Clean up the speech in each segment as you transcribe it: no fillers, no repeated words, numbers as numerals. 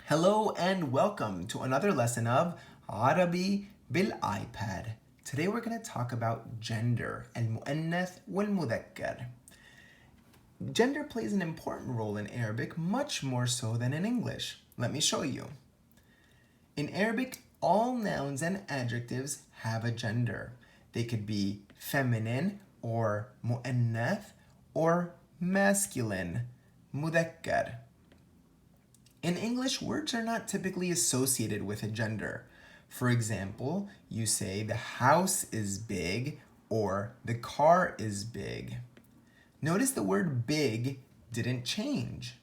Hello and welcome to another lesson of عربي بالiPad. Today we're going to talk about gender, المؤنث والمذكر. Gender plays an important role in Arabic, much more so than in English. Let me show you. In Arabic, all nouns and adjectives have a gender. They could be feminine or مؤنث or masculine, مذكر. In English, words are not typically associated with a gender. For example, you say the house is big or the car is big. Notice the word big didn't change.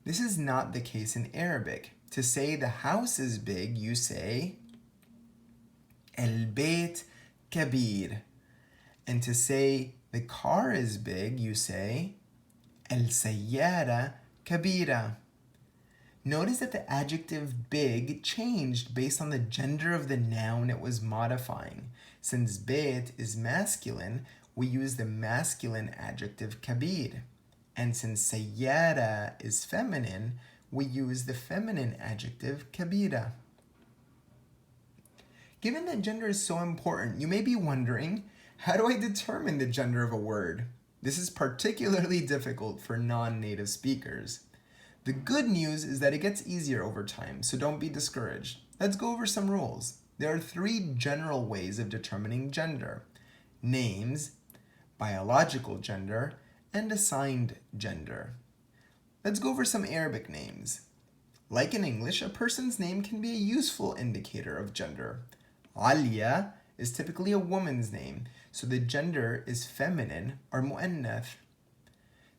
This is not the case in Arabic. To say the house is big, you say البيت كبير. And to say the car is big, you say السيارة كبيرة. Notice that the adjective big changed based on the gender of the noun it was modifying. Since beit is masculine, we use the masculine adjective kabir. And since sayyara is feminine, we use the feminine adjective kabira. Given that gender is so important, you may be wondering, how do I determine the gender of a word? This is particularly difficult for non-native speakers. The good news is that it gets easier over time, so don't be discouraged. Let's go over some rules. There are 3 general ways of determining gender: names, biological gender, and assigned gender. Let's go over some Arabic names. Like in English, a person's name can be a useful indicator of gender. Alia is typically a woman's name, so the gender is feminine or mu'annath.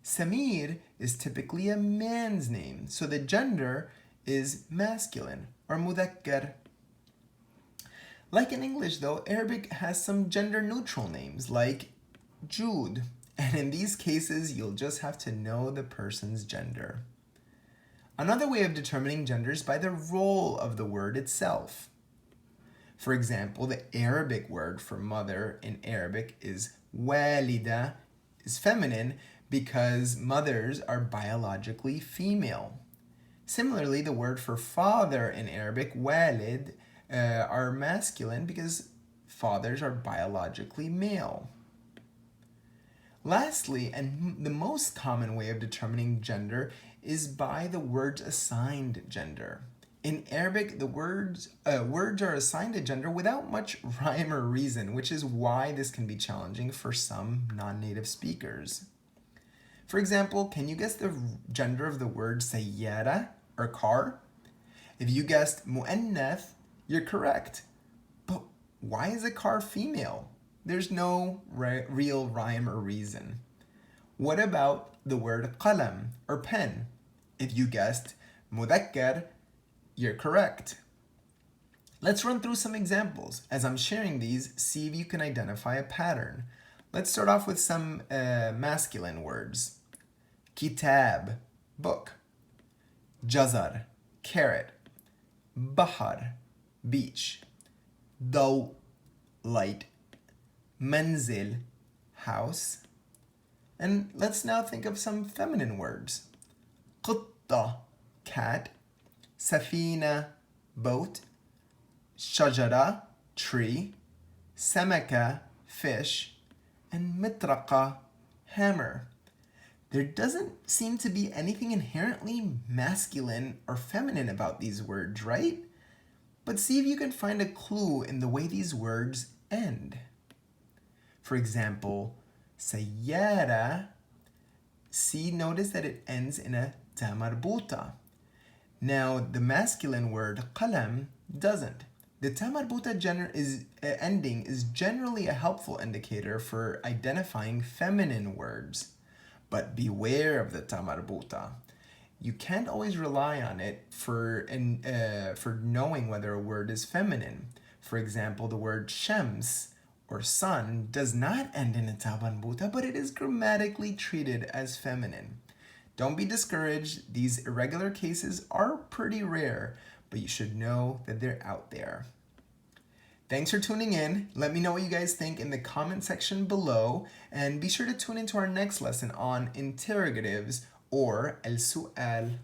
Samir is typically a man's name, so the gender is masculine or mudhakkar. Like in English though, Arabic has some gender-neutral names like Jude, and in these cases you'll just have to know the person's gender. Another way of determining gender is by the role of the word itself. For example, the Arabic word for mother in Arabic is walida, is feminine, because mothers are biologically female. Similarly, the word for father in Arabic, walid, are masculine because fathers are biologically male. Lastly, and the most common way of determining gender is by the word's assigned gender. In Arabic, the words are assigned a gender without much rhyme or reason, which is why this can be challenging for some non-native speakers. For example, can you guess the gender of the word sayyara, or car? If you guessed mu'annath, you're correct. But why is a car female? There's no real rhyme or reason. What about the word qalam, or pen? If you guessed mudhakkar, you're correct. Let's run through some examples. As I'm sharing these, see if you can identify a pattern. Let's start off with some masculine words. Kitab, book. Jazar, carrot. Bahar, beach. Daw, light. Manzil, house. And let's now think of some feminine words. Qutta, cat. Safina, boat. Shajara, tree. Samaka, fish. And mitraqa, hammer. There doesn't seem to be anything inherently masculine or feminine about these words, right? But see if you can find a clue in the way these words end. For example, sayyara, notice that it ends in a ta marbuta. Now, the masculine word qalam doesn't. The ta marbuta ending is generally a helpful indicator for identifying feminine words. But beware of the ta marbuta. You can't always rely on it for knowing whether a word is feminine. For example, the word shams, or sun, does not end in a ta marbuta, but it is grammatically treated as feminine. Don't be discouraged. These irregular cases are pretty rare, but you should know that they're out there. Thanks for tuning in. Let me know what you guys think in the comment section below, and be sure to tune into our next lesson on interrogatives or el-su'al.